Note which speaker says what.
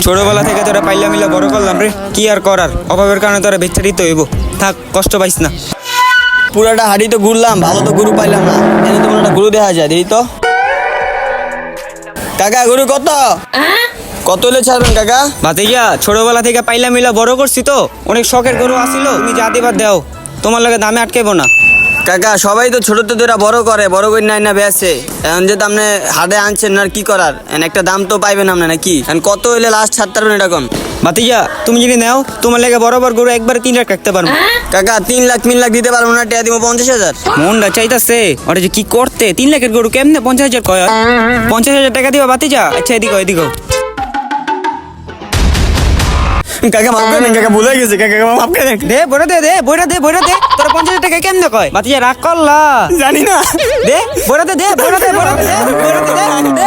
Speaker 1: ছোটবেলা থেকে তোরা পাইলা মিলা বড় করলাম রে, কি আর করার, অভাবের কারণে তোরা ভিক্ষা দিতে হইব। থাক, কষ্ট পাইস না।
Speaker 2: পুরাটা হাড়ি তো ঘুরলাম, ভালো তো গরু পাইলাম না। এনে তো একটা গরু দেখা যায়, দেখি তো। কাকা গরু কত কত হলে ছাড়বেন কাকা?
Speaker 1: ভাতিজা, ছোটবেলা থেকে পাইলা মিলা বড় করছি তো, অনেক শখের গরু আসিল, তুমি যা দিবার দেও, তোমার লাগে দামে আটকাইব না।
Speaker 2: কাকা সবাই তো ছোট তো তোরা বড় করে, বড় করে নাই না বেছে। এখন যেহেতু আপনি হাটে আনছেন না, আর কি করার, একটা দাম তো পাইবেন আপনি নাকি? এখন কত হইলে লাস্ট ছাড়তে পারবেন এটা কোন?
Speaker 1: ভাতিজা, তুমি যদি নেও, তোমার লাগে বরাবর গরু একবার 3 লাখ রাখতে পারবো।
Speaker 2: কাকা 3 লাখ 3 লাখ দিতে পারবো না, টাকা দিব 50,000।
Speaker 1: মনটা চাইতাছে ওটা যে কি করতে, 3 লাখের গরু কেমনে 50,000 কয়? 50,000 টাকা দিবা ভাতিজা? আচ্ছা, এদিকে এদিকে।
Speaker 2: কাকা মাফ করে দেন, কাকা ভুলে গেছে, কাকা মাফ করে দেন।
Speaker 1: দে বইটা দে, বইটা দে, বইটা দে। তোর 50,000 টাকা কেমনে কয়? ভাতিজা রাগ করলা?
Speaker 2: জানি না।
Speaker 1: দে বইটা দে, বইটা দে, বইটা দে, বইটা দে, দে।